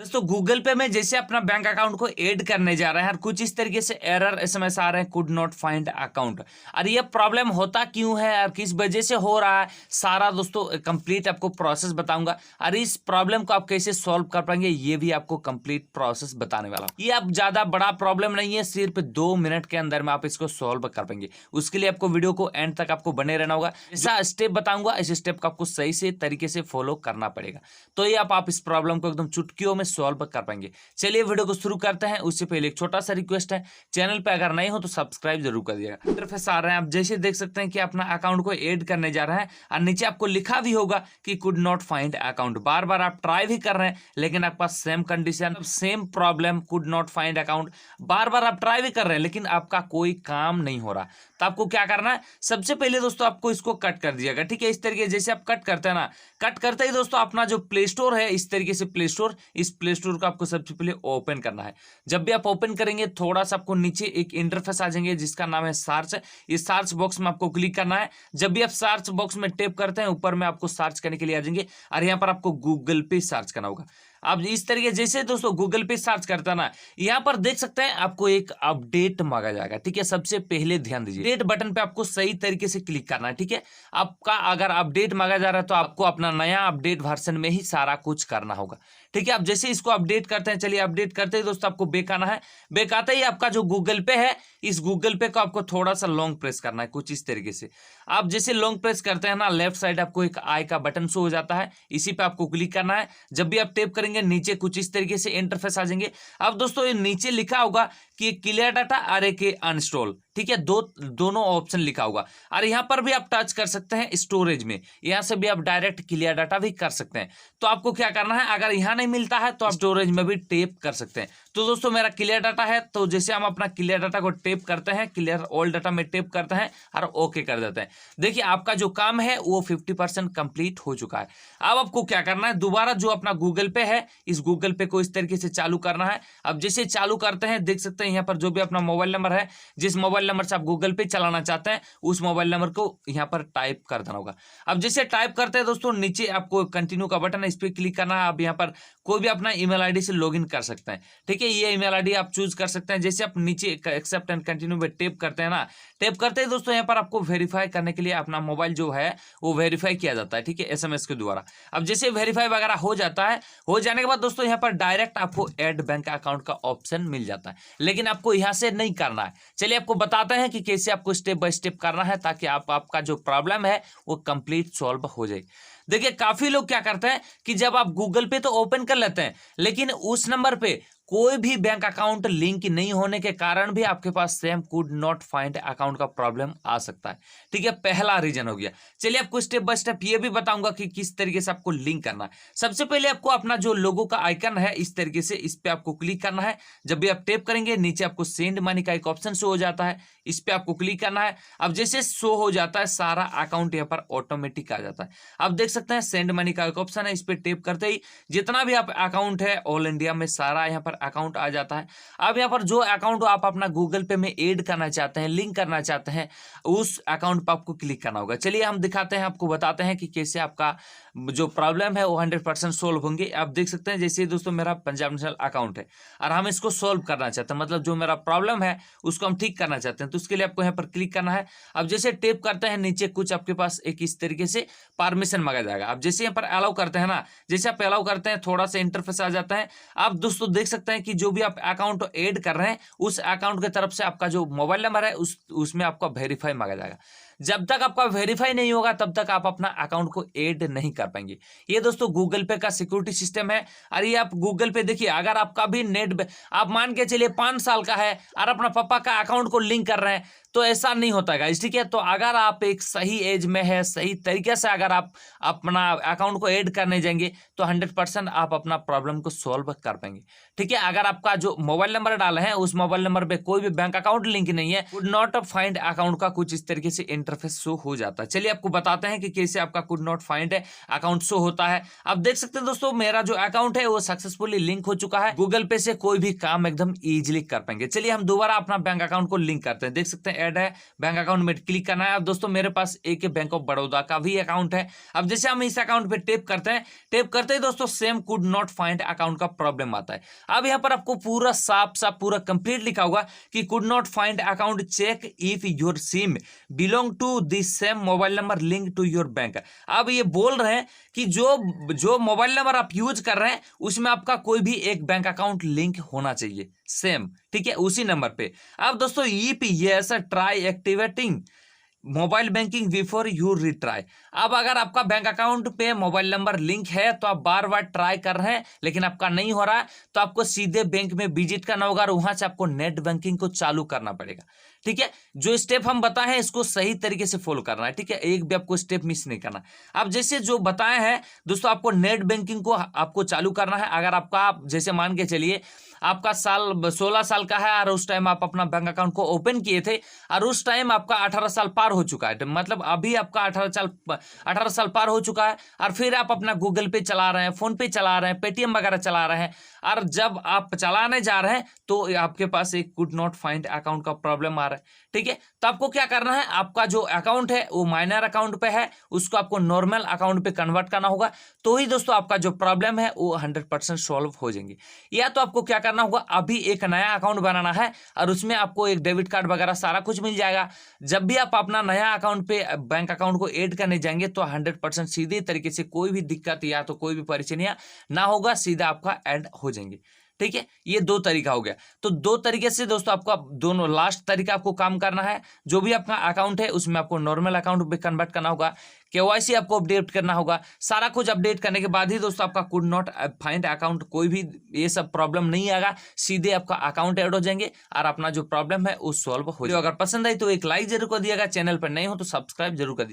दोस्तों गूगल पे में जैसे अपना बैंक अकाउंट को ऐड करने जा रहे हैं और कुछ इस तरीके से एरर एसएमएस आ रहे हैं, कुड नॉट फाइंड अकाउंट। और ये प्रॉब्लम होता क्यों है और किस वजह से हो रहा है, सारा दोस्तों कंप्लीट आपको प्रोसेस बताऊंगा। और इस प्रॉब्लम को आप कैसे सॉल्व कर पाएंगे ये भी आपको कंप्लीट प्रोसेस बताने वाला हूं। ये आप ज्यादा बड़ा प्रॉब्लम नहीं है, सिर्फ 2 मिनट के अंदर में आप इसको सॉल्व कर पाएंगे। उसके लिए आपको वीडियो को एंड तक आपको बने रहना होगा। जैसा स्टेप बताऊंगा इस स्टेप को आपको सही से तरीके से फॉलो करना पड़ेगा, तो ये आप इस प्रॉब्लम को एकदम चुटकियों में सॉल्व कर पाएंगे। चलिए वीडियो को शुरू करते हैं। उससे पहले एक छोटा सा रिक्वेस्ट है, चैनल पे अगर नए हो तो सब्सक्राइब जरूर कर दिएगा। इंटरफेस आ रहे हैं, आप जैसे देख सकते हैं कि अपना अकाउंट को ऐड करने जा रहे हैं और नीचे आपको लिखा भी होगा कि कुड नॉट फाइंड अकाउंट। बार बार आप ट्राई भी कर रहे हैं लेकिन आपके पास same condition, same problem, could not find account. बार बार आप ट्राई भी कर रहे हैं लेकिन आपका कोई काम नहीं हो रहा। तो आपको क्या करना है, सबसे पहले दोस्तों आपको इसको कट कर दिएगा। ठीक है, इस तरीके जैसे आप कट करते हैं ना, कट करते ही दोस्तों अपना जो प्ले स्टोर है, इस तरीके से प्ले स्टोर, इस प्ले स्टोर को आपको सबसे पहले ओपन करना है। जब भी आप ओपन करेंगे थोड़ा सा आपको नीचे एक इंटरफेस आ जाएंगे जिसका नाम है सर्च। इस सर्च बॉक्स में आपको क्लिक करना है। जब भी आप सर्च बॉक्स में टैप करते हैं ऊपर में आपको सर्च करने के लिए आ जाएंगे और यहाँ पर आपको गूगल पे सर्च करना होगा। अब इस तरीके जैसे दोस्तों गूगल पे सर्च करता ना, यहाँ पर देख सकते हैं आपको एक अपडेट मांगा जाएगा। ठीक है, सबसे पहले ध्यान दीजिए, अपडेट बटन पे आपको सही तरीके से क्लिक करना है। ठीक है, आपका अगर अपडेट मांगा जा रहा है तो आपको अपना नया अपडेट वर्जन में ही सारा कुछ करना होगा। ठीक है, आप जैसे इसको अपडेट करते हैं, चलिए अपडेट करते ही दोस्तों आपको बैक आना है। बैक आते ही आपका जो गूगल पे है, इस गूगल पे को आपको थोड़ा सा लॉन्ग प्रेस करना है, कुछ इस तरीके से। आप जैसे लॉन्ग प्रेस करते हैं ना, लेफ्ट साइड आपको एक आई का बटन शो हो जाता है, इसी पे आपको क्लिक करना है। जब भी आप टैप करेंगे नीचे कुछ इस तरीके से इंटरफेस आ जाएंगे। अब दोस्तों ये नीचे लिखा होगा कि क्लियर डाटा और एक अनइंस्टॉल। ठीक है, दोनों ऑप्शन लिखा होगा और यहाँ पर भी आप टच कर सकते हैं स्टोरेज में, यहाँ से भी आप डायरेक्ट क्लियर डाटा भी कर सकते हैं। तो आपको क्या करना है, अगर यहाँ नहीं मिलता है तो आप स्टोरेज में भी टैप कर सकते हैं। तो दोस्तों मेरा क्लियर डाटा है, तो जैसे हम अपना क्लियर डाटा को टैप करते हैं, क्लियर ऑल डाटा में टैप करते हैं और ओके कर देते हैं। देखिए आपका जो काम है वो 50% कंप्लीट हो चुका है। अब आपको क्या करना है, दोबारा जो अपना गूगल पे है, इस गूगल पे को इस तरीके से चालू करना है। अब जैसे चालू करते हैं देख सकते हैं यहाँ पर जो भी अपना मोबाइल नंबर है, जिस मोबाइल नंबर से आप गूगल पे चलाना चाहते हैं उस मोबाइल नंबर को यहाँ पर टाइप कर देना होगा। अब जैसे टाइप करते हैं दोस्तों नीचे आपको कंटिन्यू का बटन है, इस पर क्लिक करना है। आप यहाँ पर कोई भी अपना ईमेल आईडी से लॉगिन कर सकते हैं। ठीक है, ये ईमेल आईडी आप चूज कर सकते हैं। जैसे आप नीचे एक्सेप्ट एंड कंटिन्यू पे टैप करते हैं ना, टैप करते हैं दोस्तों यहाँ पर आपको वेरीफाई करने के लिए अपना मोबाइल जो है वो वेरीफाई किया जाता है। ठीक है, एसएमएस के द्वारा। अब जैसे वेरीफाई वगैरह हो जाता है, हो जाने के बाद दोस्तों यहाँ पर डायरेक्ट आपको ऐड बैंक अकाउंट का ऑप्शन मिल जाता है, लेकिन आपको यहाँ से नहीं करना है। चलिए आपको बताते हैं कि कैसे आपको स्टेप बाय स्टेप करना है ताकि आपका जो प्रॉब्लम है वो कंप्लीट सॉल्व हो जाए। देखिए काफी लोग क्या करते हैं कि जब आप गूगल पे तो ओपन कर लेते हैं लेकिन उस नंबर पे कोई भी बैंक अकाउंट लिंक नहीं होने के कारण भी आपके पास same could not find account का प्रॉब्लम आ सकता है। ठीक है, पहला रीजन हो गया। चलिए आपको स्टेप बाय स्टेप ये भी बताऊंगा कि किस तरीके से आपको लिंक करना है। सबसे पहले आपको अपना जो लोगो का आइकन है इस तरीके से, इस पे आपको क्लिक करना है। जब भी आप टैप करेंगे नीचे आपको सेंड मनी का एक ऑप्शन शो हो जाता है, इस पे आपको क्लिक करना है। अब जैसे शो हो जाता है सारा अकाउंट यहाँ पर ऑटोमेटिक आ जाता है। आप देख सकते हैं सेंड मनी का एक ऑप्शन है, इस पे टैप करते ही जितना भी आप अकाउंट है ऑल इंडिया में सारा यहाँ पर अकाउंट आ जाता है। अब यहाँ पर जो अकाउंट आप अपना गूगल पे में ऐड करना चाहते हैं, लिंक करना चाहते हैं, उस अकाउंट पर आपको क्लिक करना होगा। चलिए हम दिखाते हैं, आपको बताते हैं कि कैसे आपका जो प्रॉब्लम है वो 100% सोल्व होंगे। आप देख सकते हैं जैसे दोस्तों मेरा पंजाब नेशनल अकाउंट है और हम इसको सोल्व करना चाहते हैं, मतलब जो मेरा प्रॉब्लम है उसको हम ठीक करना चाहते हैं, तो उसके लिए आपको यहाँ पर क्लिक करना है। अब जैसे टैप करते हैं नीचे कुछ आपके पास एक इस तरीके से परमिशन मांगा जाएगा। अब जैसे यहाँ पर अलाउ करते हैं ना, जैसे आप अलाउ करते हैं थोड़ा सा इंटरफेस आ जाता है। आप दोस्तों देख सकते हैं कि जो भी आप अकाउंट ऐड कर रहे हैं उस अकाउंट की तरफ से आपका जो मोबाइल नंबर है उसमें आपका वेरीफाई मांगा जाएगा। जब तक आपका वेरीफाई नहीं होगा तब तक आप अपना अकाउंट को ऐड नहीं कर पाएंगे। ये दोस्तों गूगल पे का सिक्योरिटी सिस्टम है। और ये आप गूगल पे देखिए, अगर आपका भी नेट आप मान के चलिए 5 साल का है और अपना पापा का अकाउंट को लिंक कर रहे हैं तो ऐसा नहीं होता गाइस। ठीक है, तो अगर आप एक सही एज में है, सही तरीके से अगर आप अपना अकाउंट को ऐड करने जाएंगे तो 100% आप अपना प्रॉब्लम को सॉल्व कर पाएंगे। ठीक है, अगर आपका जो मोबाइल नंबर डाले हैं उस मोबाइल नंबर पे कोई भी बैंक अकाउंट लिंक नहीं है, वुड नॉट फाइंड अकाउंट का कुछ इस तरीके से इंटरफेस शो हो जाता है। चलिए आपको बताते हैं कि कैसे आपका could not find account show होता है। आप देख सकते हैं दोस्तों, मेरा जो अकाउंट है वो सक्सेसफुली लिंक हो चुका है। गूगल पे से कोई भी काम एकदम इजीली कर पाएंगे। चलिए हम दोबारा अपना बैंक अकाउंट को लिंक करते हैं। देख सकते हैं ऐड है, बैंक अकाउंट में क्लिक करना है। अब दोस्तों मेरे पास एक बैंक ऑफ बड़ौदा का भी अकाउंट है। अब जैसे हम इस अकाउंट पे टैप करते हैं, टैप करते ही दोस्तों same could not find account का प्रॉब्लम आता है। अब यहाँ पर आपको पूरा साफ साफ पूरा कंप्लीट लिखा होगा कि could not find account, check if your SIM belong to this same mobile number link to your bank. अब ये बोल रहे हैं कि जो मोबाइल नंबर आप यूज कर रहे हैं उसमें आपका कोई भी एक बैंक अकाउंट लिंक होना चाहिए सेम, ठीक है, उसी नंबर पे। अब दोस्तों if yes try activating mobile banking before you retry. अब अगर आपका बैंक अकाउंट पे मोबाइल नंबर लिंक है तो आप बार बार ट्राई कर रहे हैं लेकिन आपका नहीं हो रहा है, तो आपको सीधे बैंक में विजिट करना होगा और वहां से आपको नेट बैंकिंग को चालू करना पड़ेगा। ठीक है, जो स्टेप हम बताए हैं इसको सही तरीके से फॉलो करना है। ठीक है, एक भी आपको स्टेप मिस नहीं करना। अब जैसे जो बताए हैं दोस्तों, आपको नेट बैंकिंग को आपको चालू करना है। अगर आपका जैसे मान के चलिए आपका साल 16 साल का है और उस टाइम आप अपना बैंक अकाउंट को ओपन किए थे और उस टाइम आपका 18 साल पार हो चुका है, मतलब अभी आपका 18 साल पार हो चुका है और फिर आप अपना गूगल पे चला रहे हैं, फोन पे चला रहे हैं, पेटीएम वगैरह चला रहे हैं और जब आप चलाने जा रहे हैं तो आपके पास एक कुड नॉट फाइंड अकाउंट का प्रॉब्लम आ रहा है। ठीक है, तो आपको क्या करना है, आपका जो अकाउंट है वो माइनर अकाउंट पे है, उसको आपको नॉर्मल अकाउंट पे कन्वर्ट करना होगा, तो ही दोस्तों आपका जो प्रॉब्लम है वो 100% सॉल्व हो जाएंगे। या तो आपको क्या करना होगा, अभी एक नया अकाउंट बनाना है और उसमें आपको एक डेबिट कार्ड वगैरह सारा कुछ मिल जाएगा। जब भी आप अपना नया अकाउंट पे बैंक अकाउंट को ऐड करने जाएंगे तो 100% सीधे तरीके से कोई भी दिक्कत या तो कोई भी परेशानियां ना होगा, सीधा आपका ऐड हो जाएंगे। ठीक है, ये दो तरीका हो गया। तो दो तरीके से दोस्तों आपका दोनों लास्ट तरीका आपको काम करना है। जो भी आपका अकाउंट है उसमें आपको नॉर्मल अकाउंट पे कन्वर्ट करना होगा, केवाईसी आपको अपडेट करना होगा। सारा कुछ अपडेट करने के बाद ही दोस्तों आपका कुड नॉट फाइंड अकाउंट कोई भी ये सब प्रॉब्लम नहीं आएगा, सीधे आपका अकाउंट ऐड हो जाएंगे और अपना जो प्रॉब्लम है वो सॉल्व हो जाएगा। अगर पसंद आई तो एक लाइक जरूर कर दिएगा, चैनल पर नए हो तो सब्सक्राइब जरूर कर दिएगा।